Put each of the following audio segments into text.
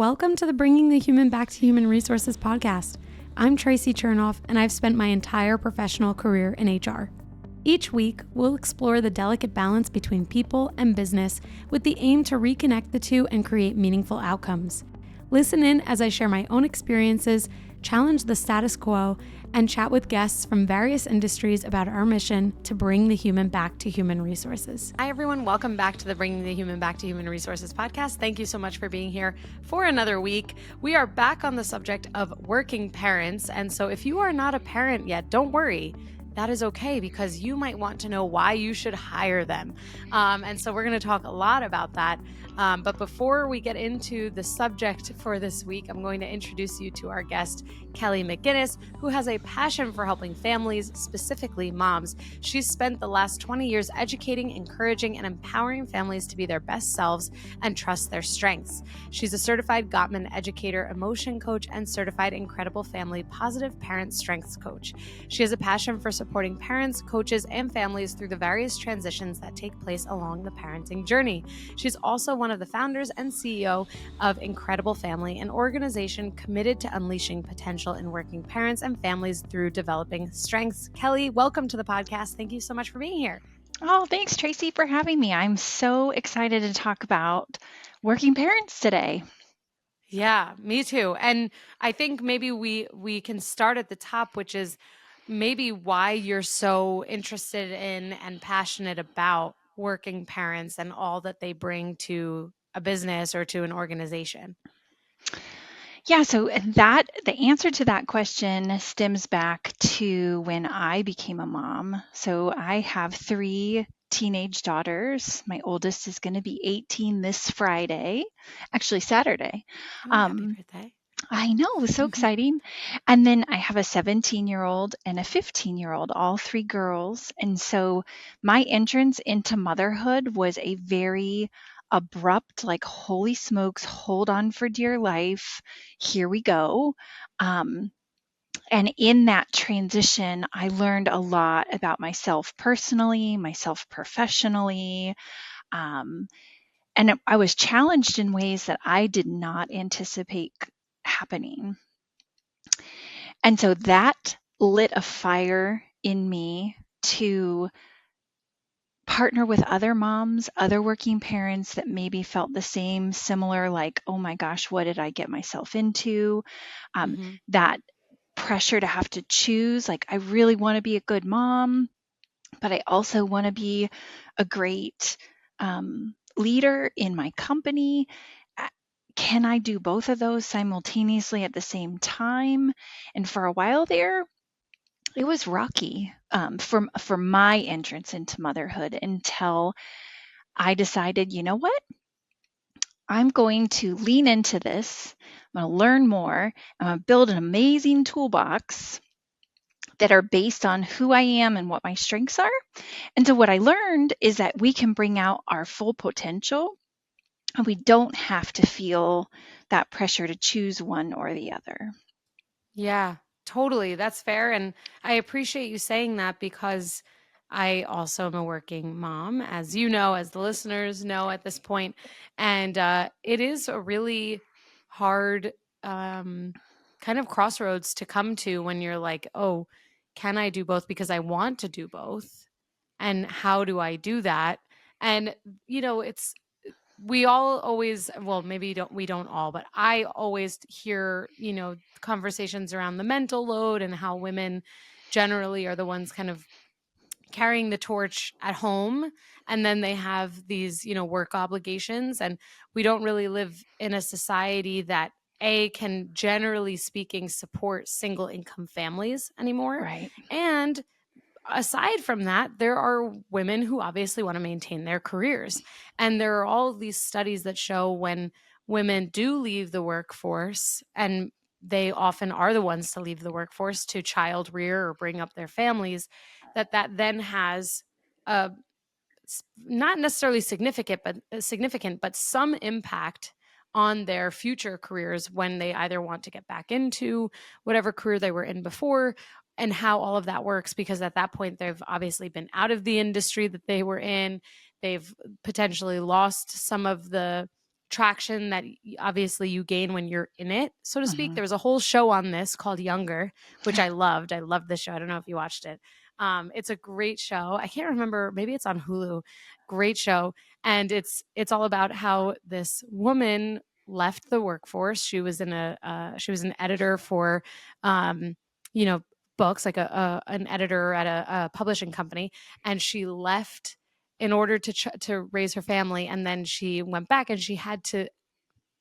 Welcome to the Bringing the Human Back to Human Resources podcast. I'm Traci Chernoff, and I've spent my entire professional career in HR. Each week, we'll explore the delicate balance between people and business with the aim to reconnect the two and create meaningful outcomes. Listen in as I share my own experiences, challenge the status quo, and chat with guests from various industries about our mission to bring the human back to human resources. Hi, everyone. Welcome back to the Bringing the Human Back to Human Resources podcast. Thank you so much for being here for another week. We are back on the subject of working parents. And so if you are not a parent yet, don't worry. That is okay, because you might want to know why you should hire them. And so we're going to talk a lot about that. But before we get into the subject for this week, I'm going to introduce you to our guest, Kelly McGinnis, who has a passion for helping families, specifically moms. She's spent the last 20 years educating, encouraging, and empowering families to be their best selves and trust their strengths. She's a certified Gottman educator, emotion coach, and certified Incredible Family Positive Parent Strengths coach. She has a passion for supporting parents, coaches, and families through the various transitions that take place along the parenting journey. She's also one of the founders and CEO of Incredible Family, an organization committed to unleashing potential in working parents and families through developing strengths. Kelly, welcome to the podcast. Thank you so much for being here. Oh, thanks, Traci, for having me. I'm so excited to talk about working parents today. Yeah, me too. And I think maybe we can start at the top, which is maybe why you're so interested in and passionate about working parents and all that they bring to a business or to an organization. Yeah, so the answer to that question stems back to when I became a mom. So I have 3 teenage daughters. My oldest is going to be 18 this Friday, actually Saturday. Oh, happy birthday. I know, it was so exciting. And then I have a 17-year-old and a 15-year-old, all 3 girls. And so my entrance into motherhood was a very abrupt, like, holy smokes, hold on for dear life. Here we go. And in that transition, I learned a lot about myself personally, myself professionally. And I was challenged in ways that I did not anticipate happening. And so that lit a fire in me to partner with other moms, other working parents that maybe felt the same, similar, like, oh my gosh, what did I get myself into? That pressure to have to choose, like, I really want to be a good mom, but I also want to be a great leader in my company. Can I do both of those simultaneously at the same time? And for a while there, it was rocky for my entrance into motherhood, until I decided, you know what? I'm going to lean into this. I'm going to learn more. I'm going to build an amazing toolbox that are based on who I am and what my strengths are. And so what I learned is that we can bring out our full potential, and we don't have to feel that pressure to choose one or the other. Yeah, totally. That's fair. And I appreciate you saying that, because I also am a working mom, as you know, as the listeners know at this point. And it is a really hard kind of crossroads to come to when you're like, oh, can I do both? Because I want to do both. And how do I do that? And, we all always, well, maybe we don't all, but I always hear, conversations around the mental load and how women generally are the ones kind of carrying the torch at home. And then they have these, work obligations. And we don't really live in a society that can, generally speaking, support single income families anymore. Right. And aside from that, there are women who obviously want to maintain their careers. And there are all these studies that show when women do leave the workforce, and they often are the ones to leave the workforce to child rear or bring up their families, that then has a not necessarily significant, but some impact on their future careers when they either want to get back into whatever career they were in before, and how all of that works, because at that point they've obviously been out of the industry that they were in. They've potentially lost some of the traction that obviously you gain when you're in it, so to speak. Mhm. There was a whole show on this called Younger, which I loved. I loved the show. I don't know if you watched it. It's a great show. I can't remember. Maybe it's on Hulu. Great show, and it's all about how this woman left the workforce. She was she was an editor for, um, you know, books, like an editor at a publishing company, and she left in order to raise her family, and then she went back and she had to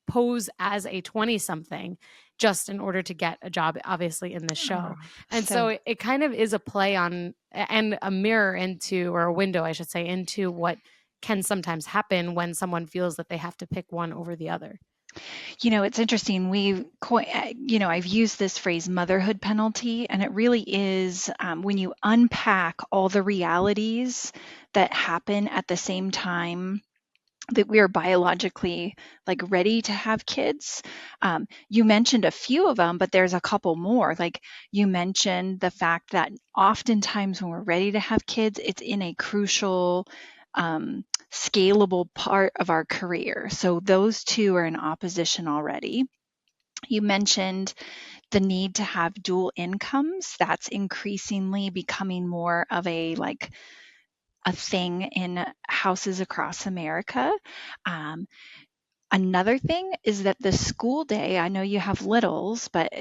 pose as a 20 something just in order to get a job, obviously, in the Oh, show. And so so it kind of is a play on, and a mirror into, or a window, I should say, into what can sometimes happen when someone feels that they have to pick one over the other. it's interesting. I've used this phrase motherhood penalty, and it really is when you unpack all the realities that happen at the same time that we are biologically like ready to have kids. You mentioned a few of them, but there's a couple more. Like you mentioned the fact that oftentimes when we're ready to have kids, it's in a crucial, scalable part of our career. So those two are in opposition already. You mentioned the need to have dual incomes. That's increasingly becoming more of a thing in houses across America. Um, Another thing is that the school day, I know you have littles, but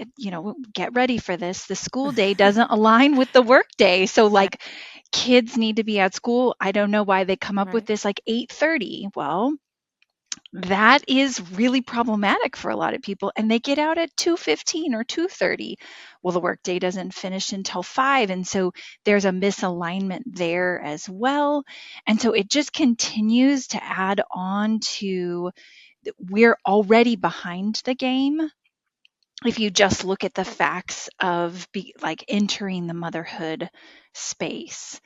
get ready for this. The school day doesn't align with the work day. So Right. like kids need to be at school. I don't know why they come up with Right. this like 8:30. Well, that is really problematic for a lot of people, and they get out at 2:15 or 2:30. Well, the workday doesn't finish until 5, and so there's a misalignment there as well. And so it just continues to add on to, we're already behind the game if you just look at the facts of entering the motherhood space.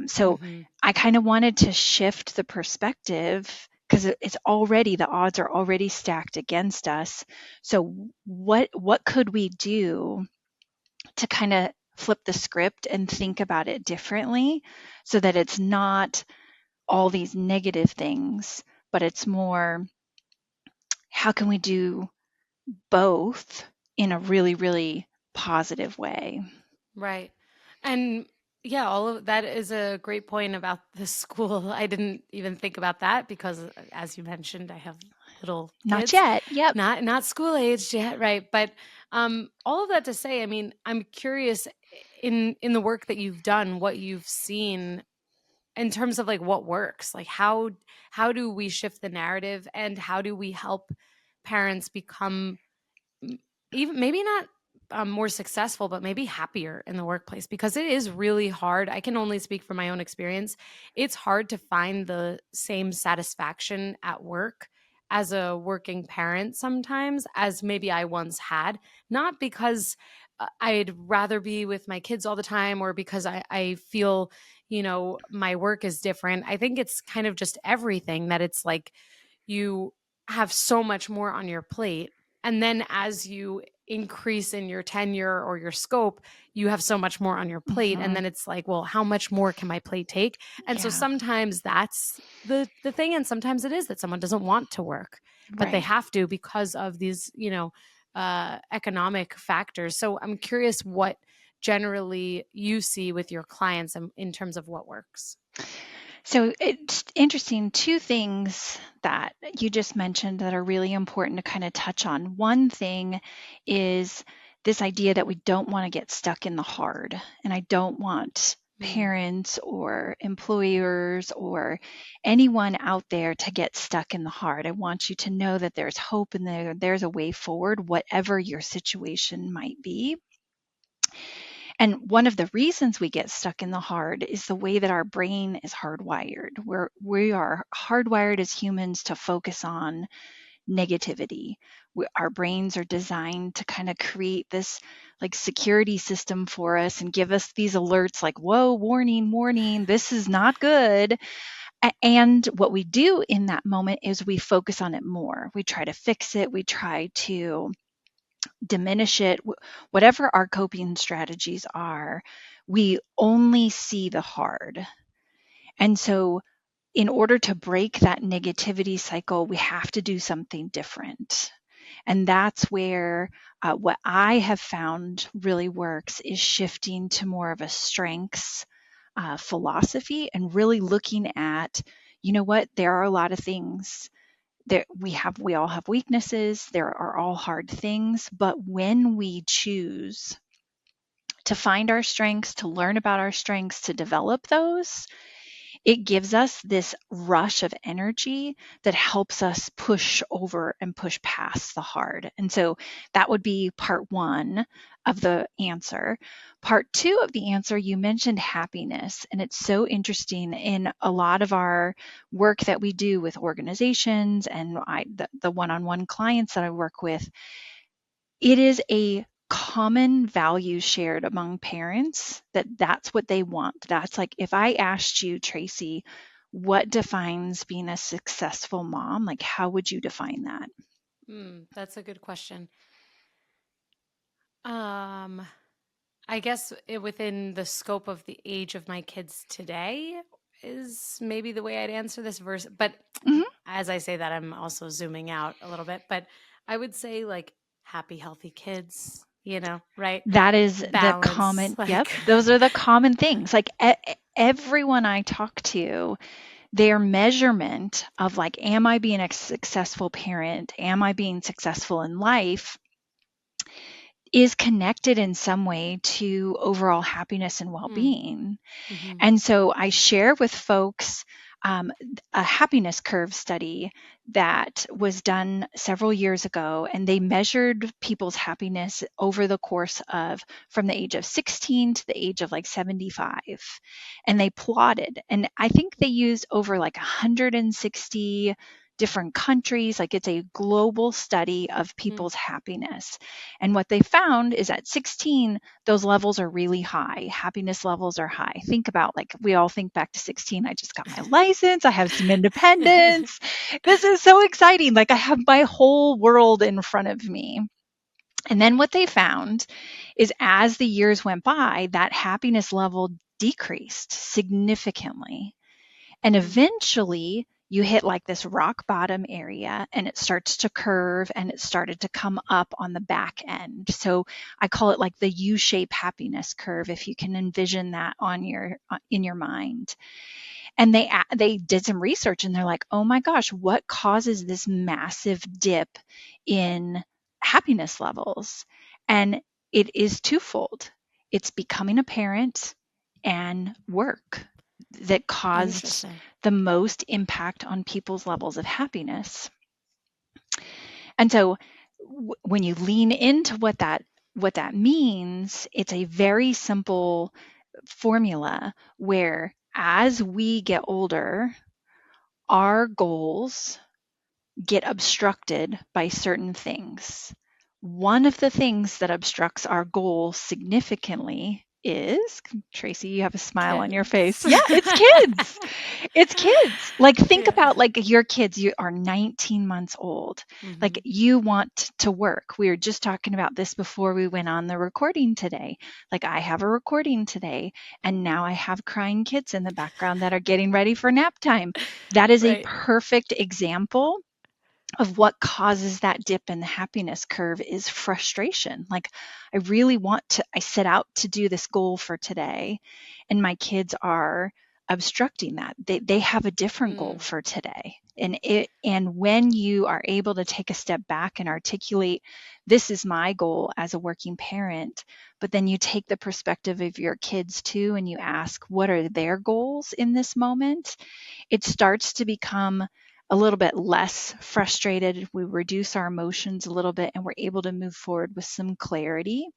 So Mm-hmm. I kind of wanted to shift the perspective because it's already, the odds are already stacked against us. So what could we do to kind of flip the script and think about it differently so that it's not all these negative things, but it's more, how can we do both in a really, really positive way? Right. And yeah, all of that is a great point about the school. I didn't even think about that because, as you mentioned, I have little Not kids, yet. Yep. not school aged yet, right? But all of that to say, I mean, I'm curious, in the work that you've done, what you've seen in terms of like what works, like how do we shift the narrative, and how do we help parents become, even maybe not more successful, but maybe happier in the workplace, because it is really hard. I can only speak from my own experience. It's hard to find the same satisfaction at work as a working parent sometimes as maybe I once had. Not because I'd rather be with my kids all the time, or because I feel, my work is different. I think it's kind of just everything, that it's like you have so much more on your plate. And then as you increase in your tenure or your scope, you have so much more on your plate. And Hmm. then it's like, well, how much more can my plate take? And so Yeah. sometimes that's the thing. And sometimes it is that someone doesn't want to work, but they Right. have to because of these, economic factors. So I'm curious what generally you see with your clients in terms of what works. So it's interesting. Two things that you just mentioned that are really important to kind of touch on. One thing is this idea that we don't want to get stuck in the hard. And I don't want Mm. parents or employers or anyone out there to get stuck in the hard. I want you to know that there's hope and there's a way forward, whatever your situation might be. And one of the reasons we get stuck in the hard is the way that our brain is hardwired. We are hardwired as humans to focus on negativity. Our brains are designed to kind of create this like security system for us and give us these alerts like, whoa, warning, warning, this is not good. And what we do in that moment is we focus on it more. We try to fix it. We try to diminish it, whatever our coping strategies are, we only see the hard. And so in order to break that negativity cycle, we have to do something different. And that's where what I have found really works is shifting to more of a strengths philosophy and really looking at, you know what, there are a lot of things that we all have weaknesses. There are all hard things, but when we choose to find our strengths, to learn about our strengths, to develop those, it gives us this rush of energy that helps us push over and push past the hard. And so that would be part one of the answer. Part two of the answer, you mentioned happiness. And it's so interesting in a lot of our work that we do with organizations and the one-on-one clients that I work with, it is a common value shared among parents that that's what they want. That's like, if I asked you, Traci, what defines being a successful mom, like how would you define that? That's a good question. I guess within the scope of the age of my kids today is maybe the way I'd answer this verse. But Mhm. as I say that, I'm also zooming out a little bit. But I would say like happy, healthy kids, right? That is the Balance, common, yep, like, those are the common things. Like everyone I talk to, their measurement of like, am I being a successful parent? Am I being successful in life? Is connected in some way to overall happiness and well-being. mm-hmm. And so I share with folks um, a happiness curve study that was done several years ago, and they measured people's happiness over the course of from the age of 16 to the age of like 75. And they plotted, and I think they used over like 160 different countries. Like, it's a global study of people's happiness. And what they found is at 16, those levels are really high. Happiness levels are high. Think about, like, we all think back to 16. I just got my license. I have some independence. This is so exciting. Like, I have my whole world in front of me. And then what they found is as the years went by, that happiness level decreased significantly. And eventually you hit like this rock bottom area and it starts to curve and it started to come up on the back end. So I call it like the U-shape happiness curve, if you can envision that on your in your mind. And they did some research and they're like, "Oh my gosh, what causes this massive dip in happiness levels?" And it is twofold. It's becoming a parent and work that caused Interesting. the most impact on people's levels of happiness. And so when you lean into what that means, it's a very simple formula where as we get older, our goals get obstructed by certain things. One of the things that obstructs our goal significantly is, Traci, you have a smile on your face. Kids. Yeah, it's kids. It's kids. Like, think Yeah. about like your kids, you are 19 months old. Like, you want to work. We were just talking about this before we went on the recording today. Like, I have a recording today and now I have crying kids in the background that are getting ready for nap time. That is a Right. perfect example of what causes that dip in the happiness curve is frustration. Like, I set out to do this goal for today, and my kids are obstructing that. They have a different goal for today. And when you are able to take a step back and articulate, this is my goal as a working parent, but then you take the perspective of your kids too, and you ask, what are their goals in this moment? It starts to become a little bit less frustrated. We reduce our emotions a little bit and we're able to move forward with some clarity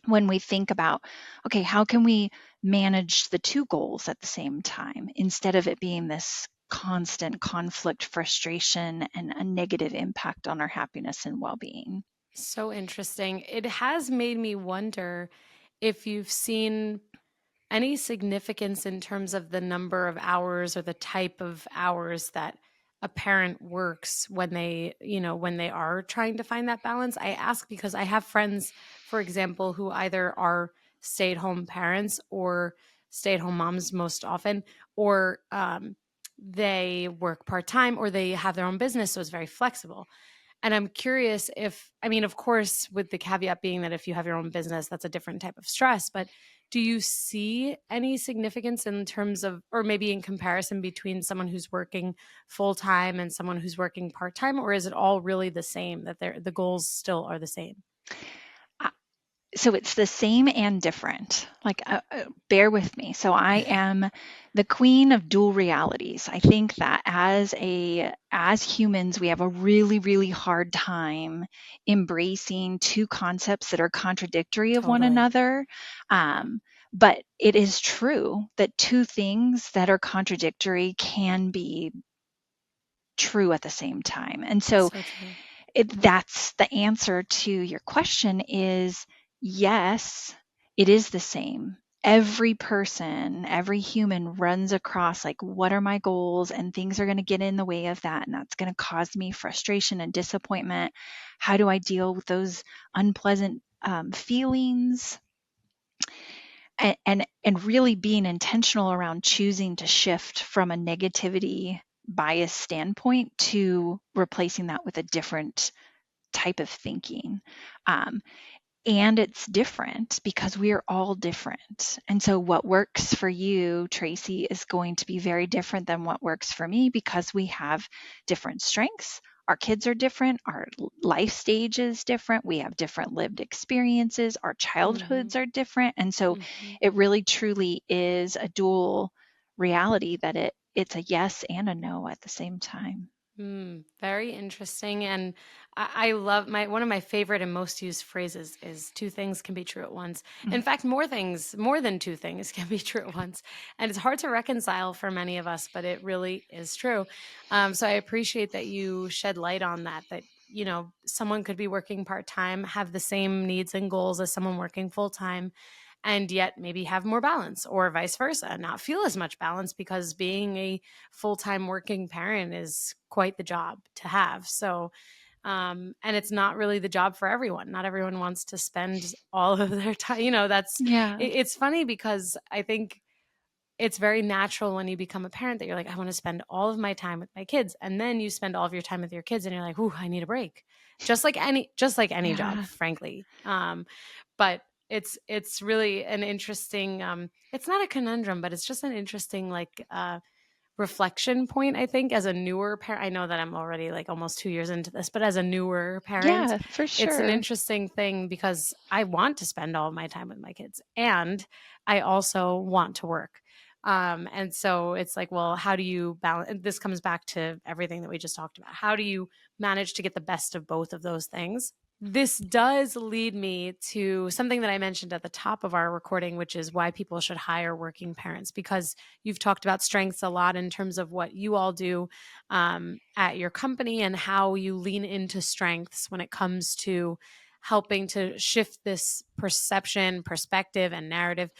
when we think about, okay, how can we manage the two goals at the same time instead of it being this constant conflict, frustration, and a negative impact on our happiness and well-being. So interesting. It has made me wonder if you've seen any significance in terms of the number of hours or the type of hours that a parent works when they are trying to find that balance. I ask because I have friends, for example, who either are stay-at-home parents or stay-at-home moms most often, or they work part-time or they have their own business, so it's very flexible. And I'm curious if, I mean, of course, with the caveat being that if you have your own business, that's a different type of stress, but do you see any significance in terms of, or maybe in comparison between someone who's working full-time and someone who's working part-time, or is it all really the same, that the goals still are the same? So it's the same and different. Like, bear with me. So I am the queen of dual realities. I think that as humans, we have a really, really hard time embracing two concepts that are contradictory of one Totally. another. But it is true that two things that are contradictory can be true at the same time. And so So true. that's the answer to your question is yes, it is the same. Every person, every human runs across like, what are my goals? And things are going to get in the way of that. And that's going to cause me frustration and disappointment. How do I deal with those unpleasant feelings? And really being intentional around choosing to shift from a negativity bias standpoint to replacing that with a different type of thinking. And it's different because we are all different. And so what works for you, Traci, is going to be very different than what works for me because we have different strengths. Our kids are different. Our life stage is different. We have different lived experiences. Our Mm-hmm. childhoods are different. And so Mm-hmm. it really truly is a dual reality that it's a yes and a no at the same time. Very interesting. And I love one of my favorite and most used phrases is two things can be true at once. In fact, more than two things can be true at once. And it's hard to reconcile for many of us, but it really is true. So I appreciate that you shed light on that, someone could be working part-time, have the same needs and goals as someone working full-time, and yet maybe have more balance, or vice versa, not feel as much balance, because being a full-time working parent is quite the job to have. So, and it's not really the job for everyone. Not everyone wants to spend all of their time. Yeah. It's funny because I think it's very natural when you become a parent that you're like, I want to spend all of my time with my kids. And then you spend all of your time with your kids and you're like, ooh, I need a break. Just like any job, Yeah. frankly. But it's really an interesting, it's not a conundrum, but it's just an interesting, like, reflection point, I think, as a newer parent. I know that I'm already like almost 2 years into this, but as a newer parent, Yeah, for it's an sure. interesting thing because I want to spend all of my time with my kids and I also want to work. And so it's like, well, how do you balance? This comes back to everything that we just talked about. How do you manage to get the best of both of those things? This does lead me to something that I mentioned at the top of our recording, which is why people should hire working parents, because you've talked about strengths a lot in terms of what you all do at your company and how you lean into strengths when it comes to helping to shift this perception, perspective, and narrative.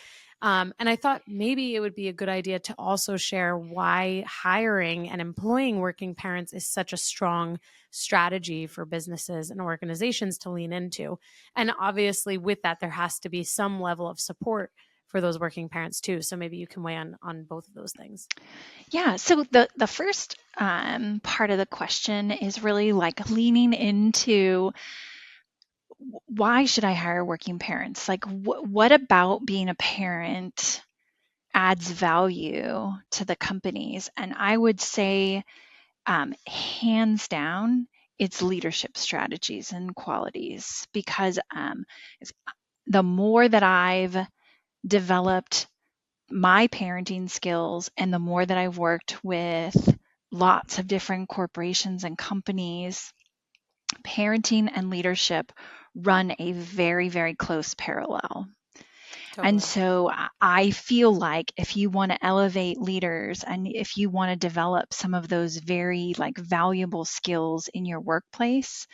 And I thought maybe it would be a good idea to also share why hiring and employing working parents is such a strong strategy for businesses and organizations to lean into. And obviously, with that, there has to be some level of support for those working parents too. So maybe you can weigh on both of those things. Yeah. So the first part of the question is really like leaning into why should I hire working parents? Like, what about being a parent adds value to the companies? And I would say, hands down, it's leadership strategies and qualities because the more that I've developed my parenting skills and the more that I've worked with lots of different corporations and companies, parenting and leadership run a very, very close parallel. And Totally. so I feel like if you want to elevate leaders and if you want to develop some of those very like valuable skills in your workplace,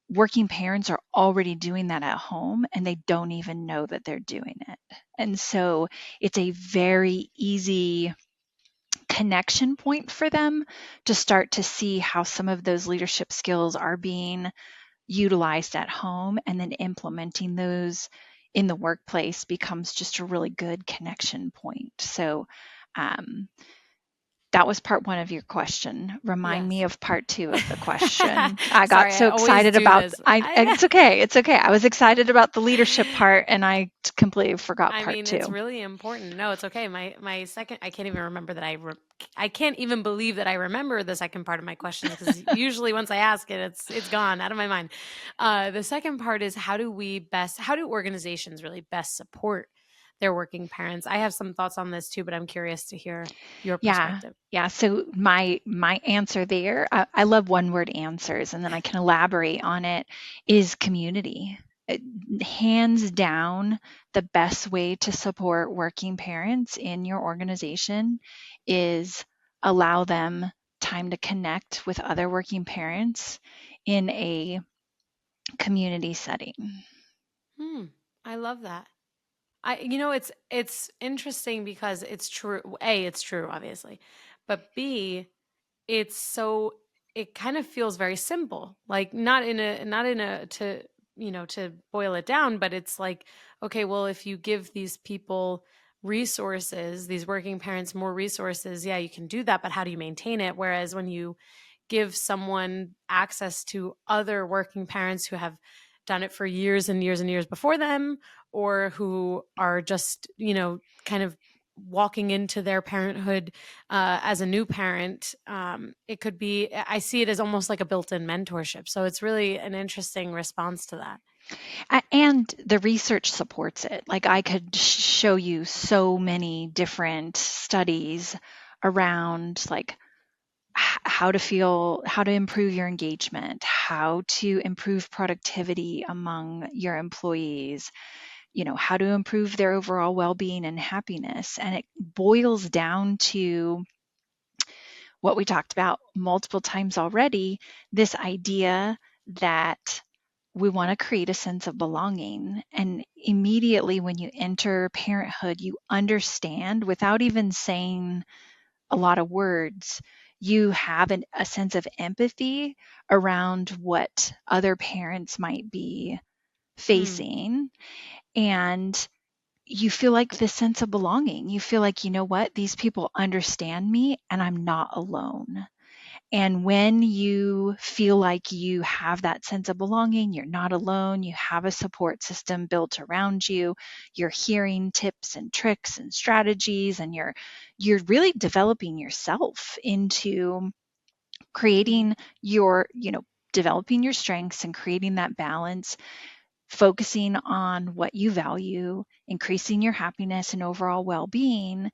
working parents are already doing that at home and they don't even know that they're doing it. And so it's a very easy connection point for them to start to see how some of those leadership skills are being utilized at home, and then implementing those in the workplace becomes just a really good connection point. So um, That was part one of your question. Remind me Yes. of part two of the question. I got Sorry, I so always excited do about, this. it's okay. It's okay. I was excited about the leadership part and I completely forgot I part mean, it's two. really important. No, it's okay. My second, I can't even remember that I can't even believe that I remember the second part of my questions because usually once I ask it, it's gone out of my mind. The second part is how do organizations really best support their working parents? I have some thoughts on this too, but I'm curious to hear your Yeah. perspective. Yeah. So my answer there, I love one word answers, and then I can elaborate on it, is community. Hands down, the best way to support working parents in your organization is allow them time to connect with other working parents in a community setting. I love that. It's interesting because it's true. A, it's true, obviously, but B, it's so it kind of feels very simple. Like not in a to to boil it down, but it's like, okay, well, if you give these people resources, these working parents more resources, yeah, you can do that, but how do you maintain it? Whereas when you give someone access to other working parents who have done it for years and years and years before them, or who are just, kind of walking into their parenthood as a new parent, it could be, I see it as almost like a built in mentorship. So it's really an interesting response to that. And the research supports it. Like I could show you so many different studies around like how to feel, how to improve your engagement, how to improve productivity among your employees, how to improve their overall well-being and happiness. And it boils down to what we talked about multiple times already, this idea that we want to create a sense of belonging. And immediately when you enter parenthood, you understand without even saying a lot of words, you have a sense of empathy around what other parents might be Mm, facing. And you feel like this sense of belonging. You feel like, you know what, these people understand me and I'm not alone. And when you feel like you have that sense of belonging, you're not alone, you have a support system built around you, you're hearing tips and tricks and strategies, and you're really developing yourself into mhm. creating developing your strengths and creating that balance, focusing on what you value, increasing your happiness and overall well-being,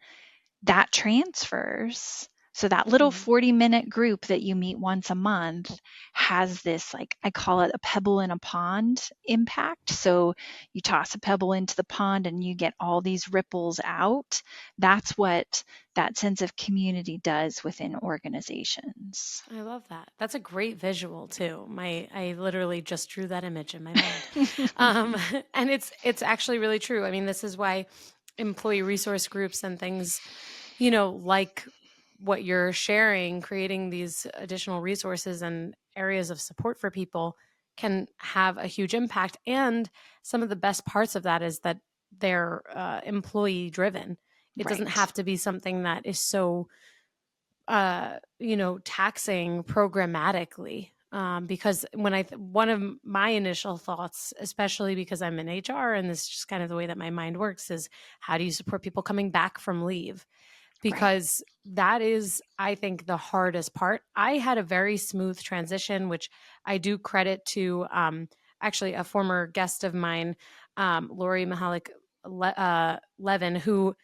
that transfers. So that little Mhm. 40-minute group that you meet once a month has this, like I call it a pebble in a pond impact. So you toss a pebble into the pond and you get all these ripples out. That's what that sense of community does within organizations. I love that. That's a great visual too. I literally just drew that image in my mind. And it's actually really true. I mean, this is why employee resource groups and things, like what you're sharing, creating these additional resources and areas of support for people can have a huge impact. And some of the best parts of that is that they're employee driven. It doesn't Right. have to be something that is so taxing programmatically. Because one of my initial thoughts, especially because I'm in HR and this is just kind of the way that my mind works, is how do you support people coming back from leave? Right. Because that is, I think, the hardest part. I had a very smooth transition, which I do credit to actually a former guest of mine, Lori Mahalik Levin, who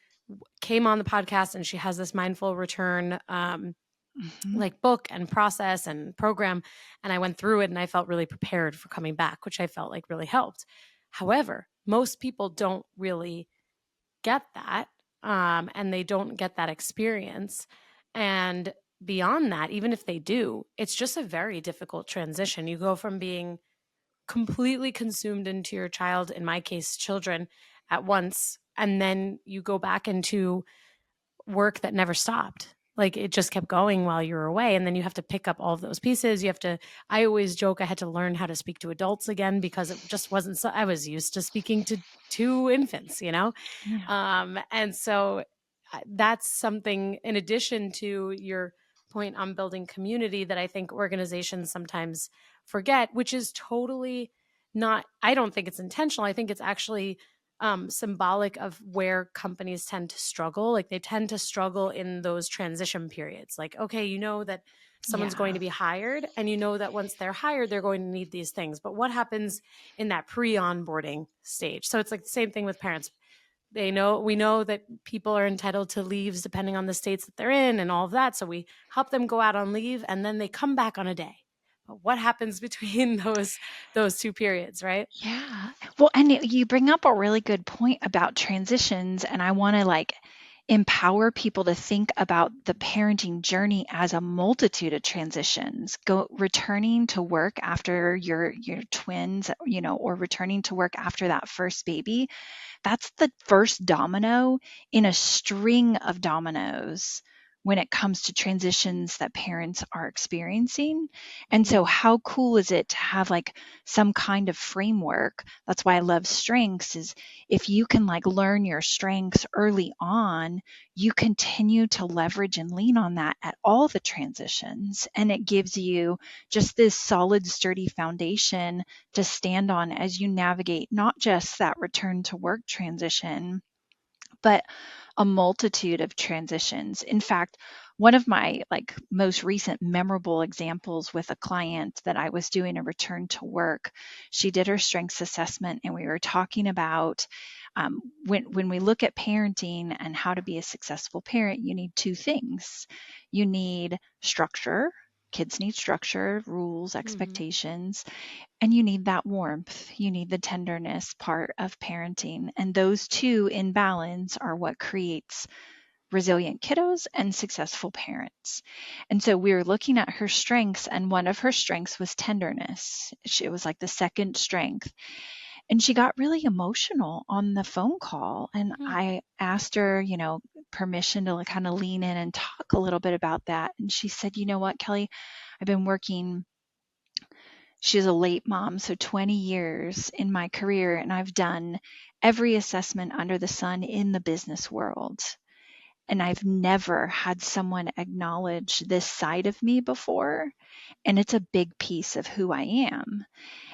came on the podcast, and she has this mindful return Hmm. like book and process and program, and I went through it and I felt really prepared for coming back, which I felt like really helped. However, most people don't really get that, and they don't get that experience. And beyond that, even if they do, it's just a very difficult transition. You go from being completely consumed into your child, in my case children, at once, and then you go back into work that never stopped. Like it just kept going while you were away. And then you have to pick up all of those pieces. You have to, I always joke, I had to learn how to speak to adults again because it just wasn't I was used to speaking to infants, Yeah. And so that's something in addition to your point on building community that I think organizations sometimes forget, which is totally not, I don't think it's intentional. I think it's actually symbolic of where companies tend to struggle. Like they tend to struggle in those transition periods. Like, okay, you know that someone's going Yeah. to be hired, and you know that once they're hired, they're going to need these things. But what happens in that pre-onboarding stage? So it's like the same thing with parents. We know that people are entitled to leaves depending on the states that they're in and all of that. So we help them go out on leave and then they come back on a day. But what happens between those two periods, right? Yeah. Well, and you bring up a really good point about transitions, and I want to like empower people to think about the parenting journey as a multitude of transitions. Go returning to work after your twins, or returning to work after that first baby. That's the first domino in a string of dominoes when it comes to transitions that parents are experiencing. And so how cool is it to have like some kind of framework? That's why I love strengths, is if you can like learn your strengths early on, you continue to leverage and lean on that at all the transitions. And it gives you just this solid, sturdy foundation to stand on as you navigate not just that return to work transition, but a multitude of transitions. In fact, one of my like most recent memorable examples with a client that I was doing a return to work, she did her strengths assessment, and we were talking about when we look at parenting and how to be a successful parent, you need two things. You need structure. Kids need structure, rules, expectations, and you need that warmth. You need the tenderness part of parenting. And those two in balance are what creates resilient kiddos and successful parents. And so we were looking at her strengths, and one of her strengths was tenderness. It was like the second strength. And she got really emotional on the phone call. And I asked her, permission to like kind of lean in and talk a little bit about that. And she said, you know what, Kelly, I've been working. She's a late mom, so 20 years in my career, and I've done every assessment under the sun in the business world. And I've never had someone acknowledge this side of me before. And it's a big piece of who I am.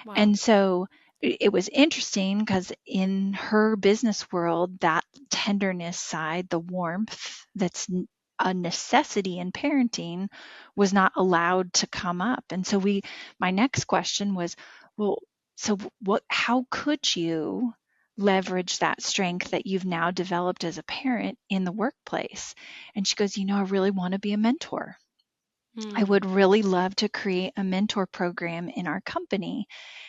Wow. And so it was interesting because in her business world, that tenderness side, the warmth that's a necessity in parenting, was not allowed to come up. And so my next question was, well, so how could you leverage that strength that you've now developed as a parent in the workplace? And she goes, I really want to be a mentor. I would really love to create a mentor program in our company.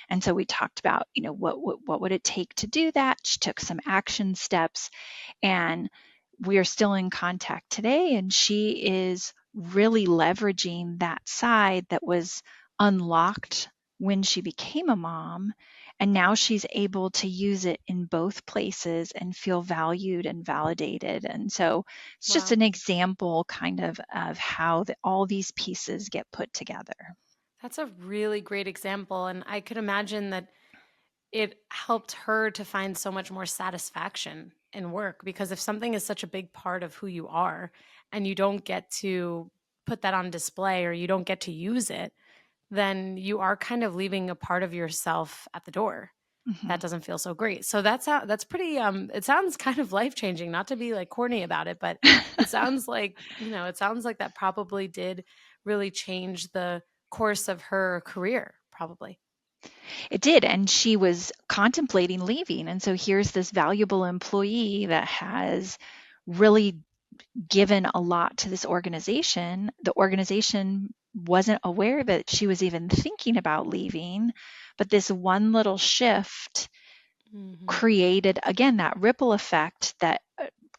And so we talked about, what would it take to do that? She took some action steps, and we are still in contact today. And she is really leveraging that side that was unlocked when she became a mom. And now she's able to use it in both places and feel valued and validated. And so it's just an example kind of how all these pieces get put together. That's a really great example. And I could imagine that it helped her to find so much more satisfaction in work, because if something is such a big part of who you are and you don't get to put that on display or you don't get to use it, then you are kind of leaving a part of yourself at the door. That doesn't feel so great. So that's pretty it sounds kind of life-changing, not to be like corny about it, but it sounds like, that probably did really change the course of her career, probably. It did. And she was contemplating leaving. And so here's this valuable employee that has really given a lot to this organization. The organization wasn't aware that she was even thinking about leaving, but this one little shift created, again, that ripple effect that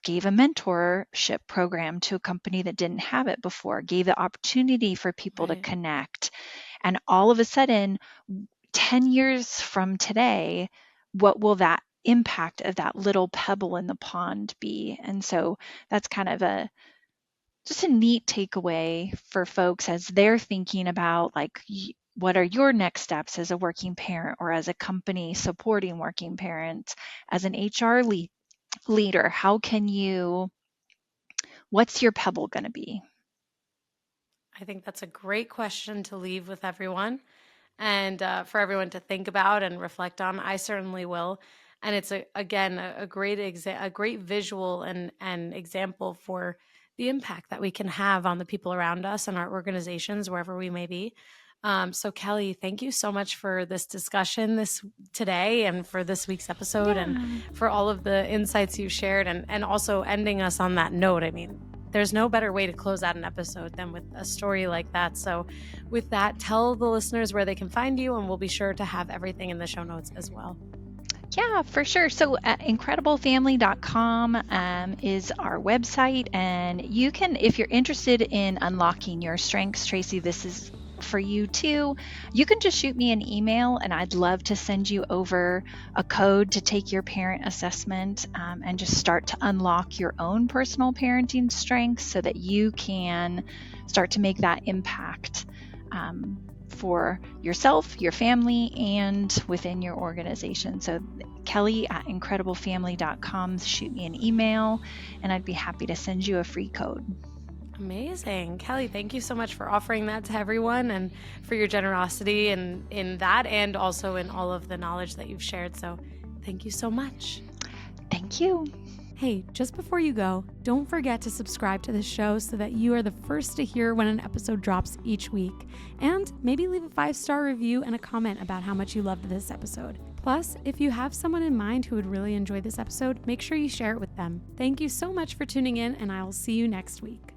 gave a mentorship program to a company that didn't have it before, gave the opportunity for people to connect. And all of a sudden, 10 years from today, what will that impact of that little pebble in the pond be? And so that's kind of just a neat takeaway for folks as they're thinking about like, what are your next steps as a working parent or as a company supporting working parents, as an HR leader? How can you what's your pebble going to be? I think that's a great question to leave with everyone and for everyone to think about and reflect on. I certainly will. And it's a great a great visual and example for the impact that we can have on the people around us and our organizations, wherever we may be. So Kelly, thank you so much for this discussion today and for this week's episode and for all of the insights you shared and also ending us on that note. I mean, there's no better way to close out an episode than with a story like that. So with that, tell the listeners where they can find you, and we'll be sure to have everything in the show notes as well. Yeah, for sure. So incrediblefamily.com is our website, and you can, if you're interested in unlocking your strengths, Traci, this is for you too. You can just shoot me an email and I'd love to send you over a code to take your parent assessment and just start to unlock your own personal parenting strengths so that you can start to make that impact for yourself, your family, and within your organization. So Kelly at incrediblefamily.com, shoot me an email and I'd be happy to send you a free code. Amazing. Kelly, thank you so much for offering that to everyone and for your generosity in that and also in all of the knowledge that you've shared. So thank you so much. Thank you. Hey, just before you go, don't forget to subscribe to this show so that you are the first to hear when an episode drops each week. And maybe leave a 5-star review and a comment about how much you loved this episode. Plus, if you have someone in mind who would really enjoy this episode, make sure you share it with them. Thank you so much for tuning in, and I will see you next week.